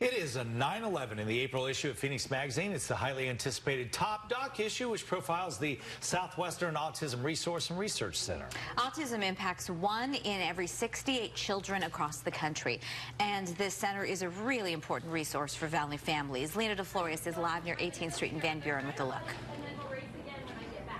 It is a 9/11 in the April issue of Phoenix Magazine. It's the highly anticipated Top Doc issue, which profiles the Southwestern Autism Resource and Research Center. Autism impacts 1 in every 68 children across the country. And this center is a really important resource for Valley families. Lina de Florias is live near 18th Street in Van Buren with a look.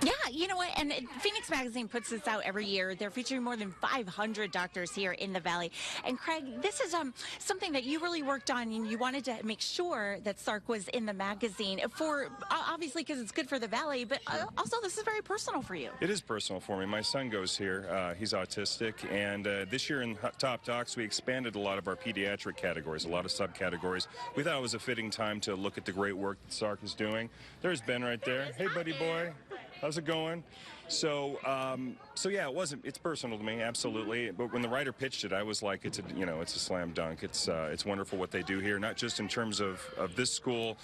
Yeah, you know what? And Phoenix Magazine puts this out every year. They're featuring more than 500 doctors here in the Valley. And Craig, this is something that you really worked on, and you wanted to make sure that SARRC was in the magazine for obviously because it's good for the Valley, but also this is very personal for you. It is personal for me. My son goes here. He's autistic, and this year in Top Docs we expanded a lot of our pediatric categories, a lot of subcategories. We thought it was a fitting time to look at the great work that SARRC is doing. There's Ben right there. Hey, buddy boy. How's it going? So yeah, it's personal to me, absolutely. But when the writer pitched it, I was like, it's a slam dunk. It's wonderful what they do here, not just in terms of this school.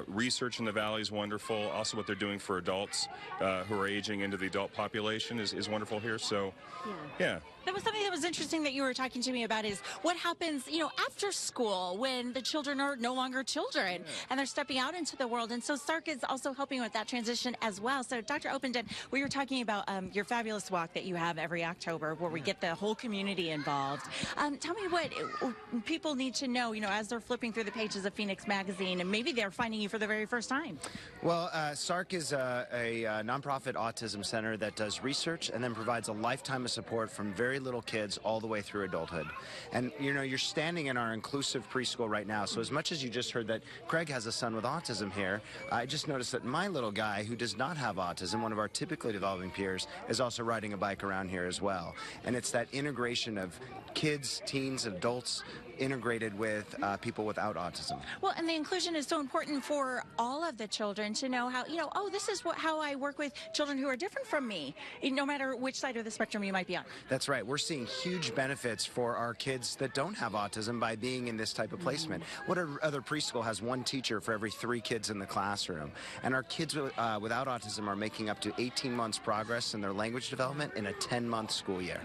Research in the Valley is wonderful. Also, what they're doing for adults who are aging into the adult population is wonderful here. So, yeah. That was something that was interesting that you were talking to me about is what happens, after school when the children are no longer children and they're stepping out into the world. And so SARRC is also helping with that transition as well. So Dr. Openden, we were talking about your fabulous walk that you have every October where we get the whole community involved. Tell me what people need to know, as they're flipping through the pages of Phoenix Magazine and maybe they're finding you for the very first time. Well, SARRC is a nonprofit autism center that does research and then provides a lifetime of support from very little kids all the way through adulthood. And you're standing in our inclusive preschool right now, so as much as you just heard that Craig has a son with autism here, I just noticed that my little guy who does not have autism, one of our typically developing peers, is also riding a bike around here as well. And it's that integration of kids, teens, adults integrated with people without autism. Well, and the inclusion is so important for all of the children to know how, oh, this is how I work with children who are different from me, no matter which side of the spectrum you might be on. That's right. We're seeing huge benefits for our kids that don't have autism by being in this type of placement. What other preschool has one teacher for every 3 kids in the classroom? And our kids without autism are making up to 18 months progress in their language development in a 10-month school year.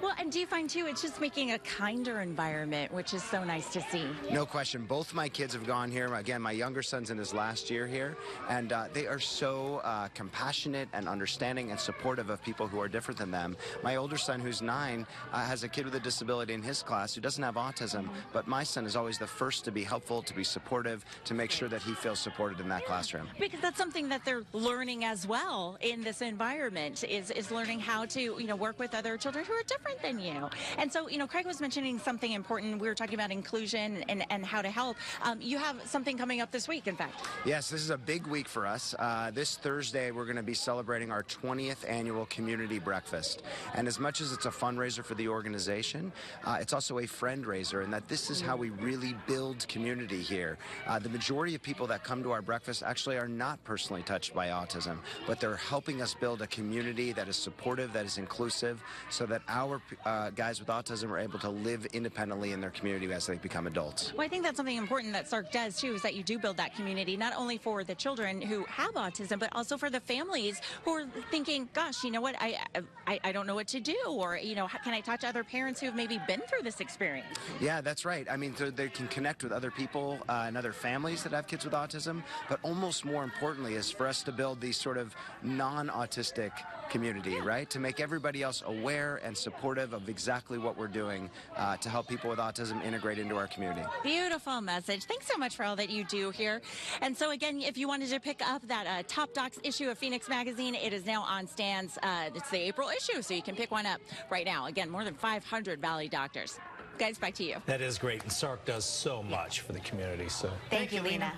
Well, and do you find, too, it's just making a kinder environment, which is so nice to see. No question. Both my kids have gone here. Again, my younger son's in his last year here, and they are so compassionate and understanding and supportive of people who are different than them. My older son, who's 9, has a kid with a disability in his class who doesn't have autism, but my son is always the first to be helpful, to be supportive, to make sure that he feels supported in that classroom. Because that's something that they're learning as well in this environment, is learning how to, work with other children who are different than you. And so, Craig was mentioning something important. We were talking about inclusion and how to help. You have something coming up this week, in fact. Yes, this is a big week for us. This Thursday, we're going to be celebrating our 20th annual community breakfast. And as much as it's a fundraiser for the organization, it's also a friend raiser, and that this is how we really build community here. The majority of people that come to our breakfast actually are not personally touched by autism, but they're helping us build a community that is supportive, that is inclusive, so that our guys with autism are able to live independently in their community as they become adults. Well, I think that's something important that SARRC does, too, is that you do build that community, not only for the children who have autism, but also for the families who are thinking, gosh, you know what, I don't know what to do, or, can I talk to other parents who have maybe been through this experience? Yeah, that's right. I mean, so they can connect with other people and other families that have kids with autism, but almost more importantly is for us to build these sort of non-autistic community, right? To make everybody else aware and supportive of exactly what we're doing to help people with autism integrate into our community. Beautiful message. Thanks so much for all that you do here. And so again, if you wanted to pick up that Top Docs issue of Phoenix Magazine, it is now on stands. It's the April issue, so you can pick one up right now. Again, more than 500 Valley doctors. Guys, back to you. That is great, and SARRC does so much for the community. So thank you, Lina.